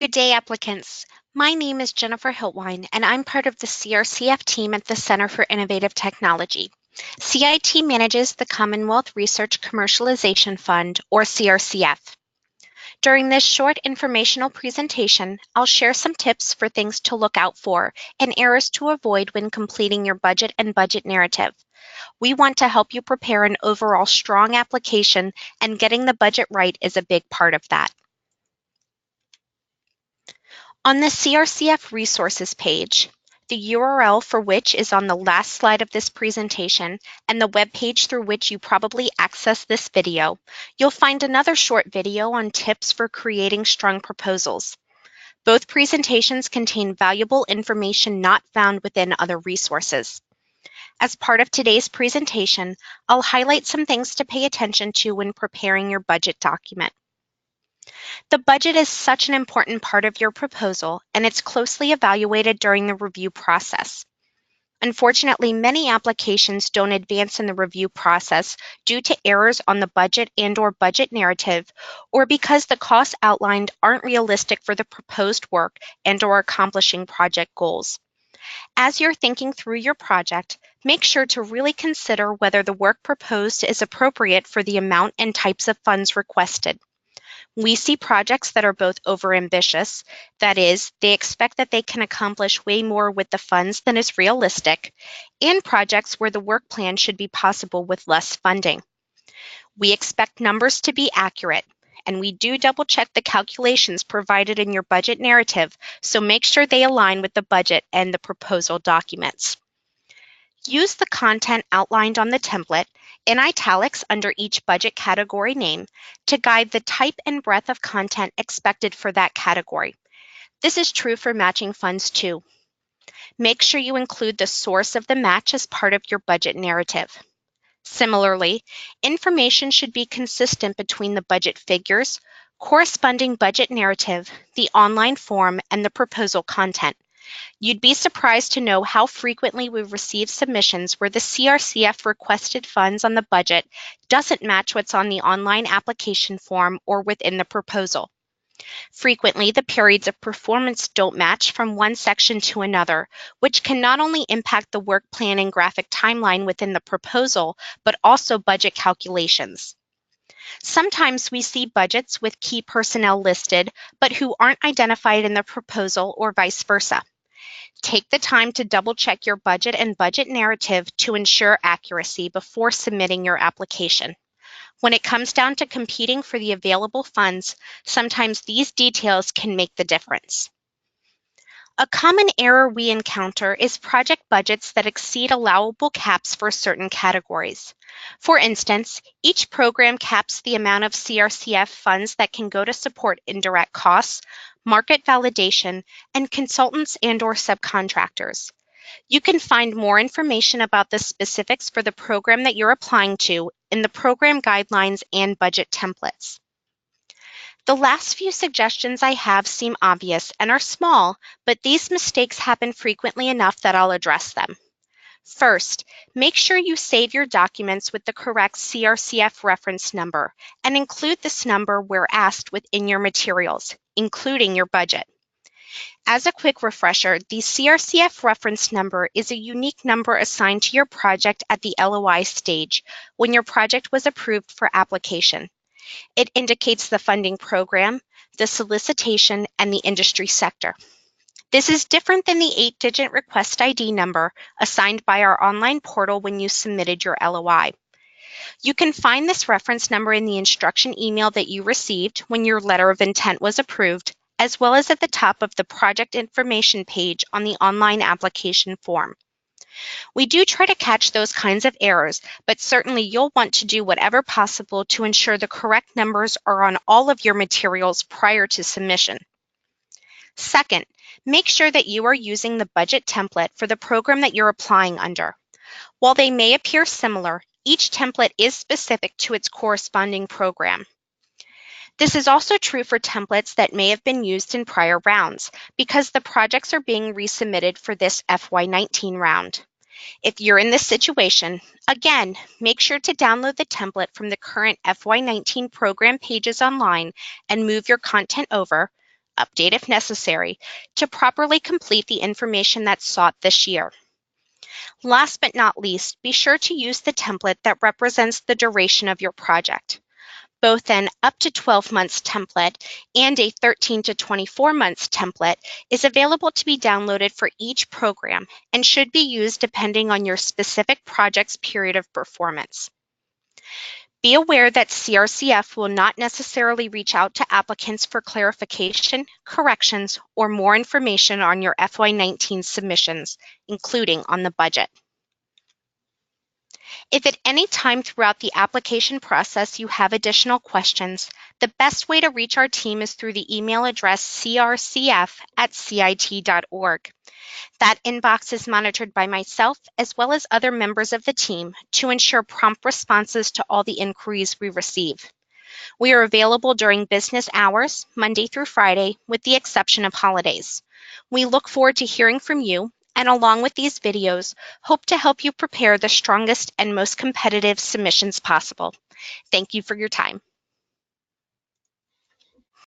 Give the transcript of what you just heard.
Good day, applicants. My name is Jennifer Hiltwine, and I'm part of the CRCF team at the Center for Innovative Technology. CIT manages the Commonwealth Research Commercialization Fund, or CRCF. During this short informational presentation, I'll share some tips for things to look out for and errors to avoid when completing your budget and budget narrative. We want to help you prepare an overall strong application, and getting the budget right is a big part of that. On the CRCF resources page, the URL for which is on the last slide of this presentation and the web page through which you probably access this video, you'll find another short video on tips for creating strong proposals. Both presentations contain valuable information not found within other resources. As part of today's presentation, I'll highlight some things to pay attention to when preparing your budget document. The budget is such an important part of your proposal, and it's closely evaluated during the review process. Unfortunately, many applications don't advance in the review process due to errors on the budget and/or budget narrative, or because the costs outlined aren't realistic for the proposed work and/or accomplishing project goals. As you're thinking through your project, make sure to really consider whether the work proposed is appropriate for the amount and types of funds requested. We see projects that are both overambitious, that is, they expect that they can accomplish way more with the funds than is realistic, and projects where the work plan should be possible with less funding. We expect numbers to be accurate, and we do double-check the calculations provided in your budget narrative, so make sure they align with the budget and the proposal documents. Use the content outlined on the template in italics under each budget category name to guide the type and breadth of content expected for that category. This is true for matching funds too. Make sure you include the source of the match as part of your budget narrative. Similarly, information should be consistent between the budget figures, corresponding budget narrative, the online form, and the proposal content. You'd be surprised to know how frequently we receive submissions where the CRCF requested funds on the budget doesn't match what's on the online application form or within the proposal. Frequently, the periods of performance don't match from one section to another, which can not only impact the work plan and graphic timeline within the proposal, but also budget calculations. Sometimes we see budgets with key personnel listed, but who aren't identified in the proposal or vice versa. Take the time to double-check your budget and budget narrative to ensure accuracy before submitting your application. When it comes down to competing for the available funds, sometimes these details can make the difference. A common error we encounter is project budgets that exceed allowable caps for certain categories. For instance, each program caps the amount of CRCF funds that can go to support indirect costs, market validation, and consultants and/or subcontractors. You can find more information about the specifics for the program that you're applying to in the program guidelines and budget templates. The last few suggestions I have seem obvious and are small, but these mistakes happen frequently enough that I'll address them. First, make sure you save your documents with the correct CRCF reference number and include this number where asked within your materials, including your budget. As a quick refresher, the CRCF reference number is a unique number assigned to your project at the LOI stage when your project was approved for application. It indicates the funding program, the solicitation, and the industry sector. This is different than the 8-digit request ID number assigned by our online portal when you submitted your LOI. You can find this reference number in the instruction email that you received when your letter of intent was approved, as well as at the top of the project information page on the online application form. We do try to catch those kinds of errors, but certainly you'll want to do whatever possible to ensure the correct numbers are on all of your materials prior to submission. Second, make sure that you are using the budget template for the program that you're applying under. While they may appear similar, each template is specific to its corresponding program. This is also true for templates that may have been used in prior rounds, because the projects are being resubmitted for this FY19 round. If you're in this situation, again, make sure to download the template from the current FY19 program pages online and move your content over, update if necessary, to properly complete the information that's sought this year. Last but not least, be sure to use the template that represents the duration of your project. Both an up to 12 months template and a 13 to 24 months template is available to be downloaded for each program and should be used depending on your specific project's period of performance. Be aware that CRCF will not necessarily reach out to applicants for clarification, corrections, or more information on your FY19 submissions, including on the budget. If at any time throughout the application process you have additional questions, the best way to reach our team is through the email address crcf@cit.org. That inbox is monitored by myself as well as other members of the team to ensure prompt responses to all the inquiries we receive. We are available during business hours, Monday through Friday, with the exception of holidays. We look forward to hearing from you, and along with these videos, hope to help you prepare the strongest and most competitive submissions possible. Thank you for your time.